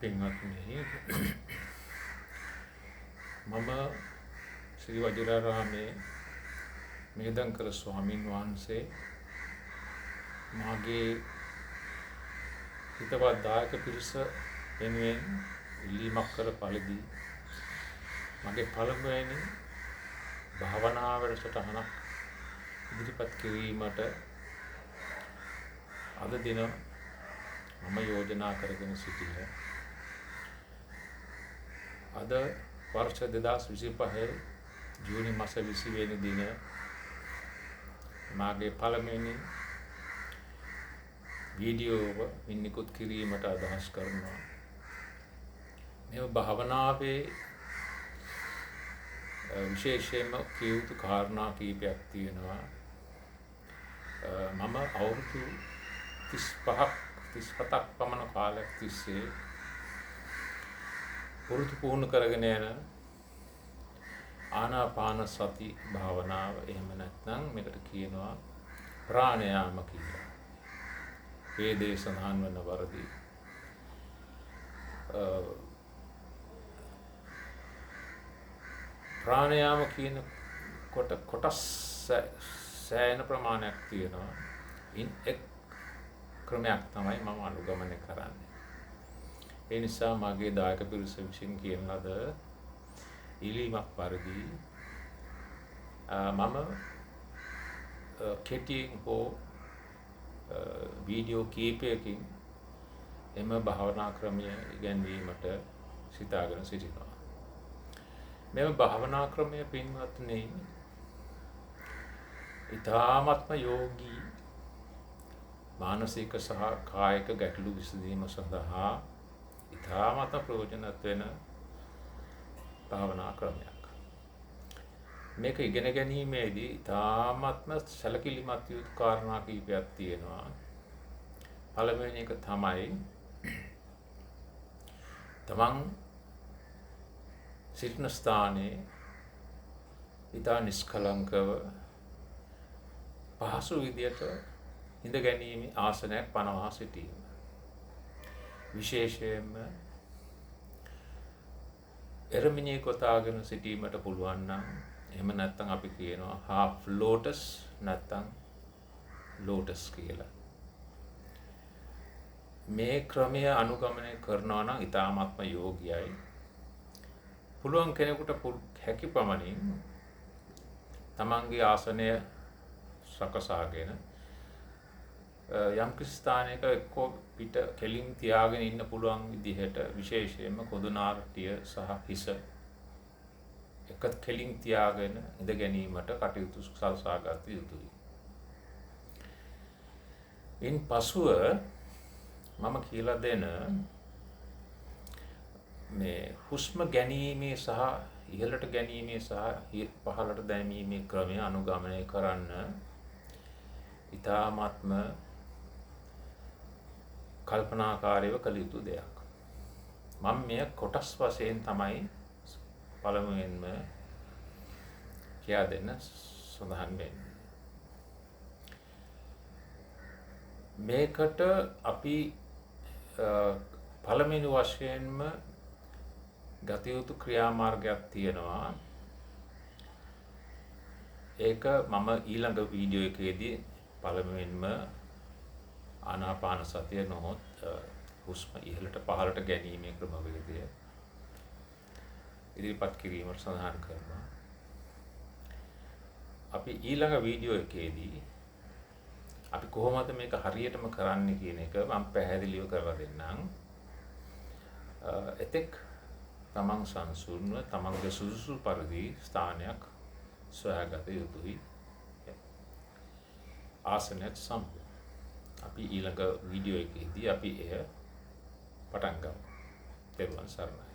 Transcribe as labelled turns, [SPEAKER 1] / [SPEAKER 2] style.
[SPEAKER 1] පින්වත්නි මම ශ්‍රී වජිරාරාමේ මේදංකර ස්වාමීන් වහන්සේ මාගේ හිතවත් දායක පිරිස වෙනුවෙන් ඉල්ලීමක් කළ පරිදි මගේ පළමුවෙනි භාවනා වැඩසටහනක් ඉදිරිපත් කිරීමට අද දින මම යෝජනා කරගෙන සිටියේ. අද වර්ෂ 2025 ජූනි මාස 20 වෙනි දින මාගේ පළමුවෙනි වීඩියෝව නිකුත් කිරීමට අදහස් කරනවා. මේ භාවනාවේ විශේෂයෙන්ම කිය යුතු කාරණා කීපයක් තියෙනවා. මම අවුරුදු 37ක් පමණ කාලයක් තිස්සේ පුරුදු පුහුණු කරගෙන යන ආනාපාන සති භාවනාව, එහෙම නැත්නම් මේකට කියනවා ප්‍රාණයාම කියලා. වේදේ සඳහන් වන වරදී ප්‍රාණයාම කියන කොටස් සෑහෙන ප්‍රමාණයක් තියෙනවා. ඉන් එක් ක්‍රමයක් තමයි මම අනුගමනය කරන්නේ. ඒ නිසා මගේ දායක පිරිස විසින් කියන ලද ඉල්ලීමක් පරිදි මම කෙටියෙන් හෝ වීඩියෝ කීපයකින් එම භාවනා ක්‍රමය ඉගැන්වීමට සිතාගෙන සිටිනවා. මෙම භාවනා ක්‍රමය පින්වත්නි ඉතාමත්ම යෝගී මානසික සහ කායික ගැටලු විසඳීම සඳහා ඉතාමත්ම ප්‍රයෝජනවත් වෙන භාවනා ක්‍රමයක්. මේක ඉගෙන ගැනීමේදී ඉතාමත්ම සැලකිලිමත් යුතු කාරණා කීපයක් තියෙනවා. පළවෙනි එක තමයි තමන් සිටින ස්ථානයේ ඉතා නිෂ්කලංකව පහසු විදියට ඉඳ ගැනීම ආසනයක් පනවා සිටීම. විශේෂයෙන්ම එරමිණිය කොටාගෙන සිටීමට පුළුවන් නම්, එහෙම නැත්නම් අපි කියනවා half lotus නැත්නම් lotus කියලා. මේ ක්‍රමය අනුගමනය කරනවා නම් ඉතාමත්ම යෝග්‍යයි. පුළුවන් කෙනෙකුට හැකි පමණින් තමන්ගේ ආසනය සකසාගෙන යම් කිසි ස්ථානයක එක්කෝ පිට කෙලින් තියාගෙන ඉන්න පුළුවන් විදිහට, විශේෂයෙන්ම කොදුනාරටිය සහ හිස එක කෙලින් තියාගෙන ඉඳ ගැනීමට කටයුතු සලසා ගත යුතුයි. ඉන් පසුව මම කියලා දෙන මේ හුස්ම ගැනීමේ සහ ඉහළට ගැනීමේ සහ පහළට දැමීමේ ක්‍රමය අනුගමනය කරන්න ඉතාමත්ම කල්පනාකාරීව කළ යුතු දෙයක්. මම මෙය කොටස් වශයෙන් තමයි පළමුවෙන්ම කියා දෙන්න සඳහන් වෙන්නේ. මේකට අපි පළමුවෙනි වශයෙන්ම ගත යුතු ක්‍රියාමාර්ගයක් තියෙනවා. ඒක මම ඊළඟ වීඩියෝ එකේදී පළමුවෙන්ම ආනාපාන සතිය නොහොත් හුස්ම ඉහළට පහළට ගැනීමේ ක්‍රමවේදය ඉදිරිපත් කිරීමට සඳහන් කරනවා. අපි ඊළඟ වීඩියෝ එකේදී අපි කොහොමද මේක හරියටම කරන්නේ කියන එක මම පැහැදිලිව කරලා දෙන්නම්. එතෙක් තමන් සංසුන්ව තමන්ගේ සුදුසු පරිදි ස්ථානයක් සොයාගත යුතුයි. ආසනයක් සම්පූර්ණ. අපි ඊළඟ වීඩියෝ එකේදී අපි එය පටන් ගමු. තෙරුවන් සරණයි.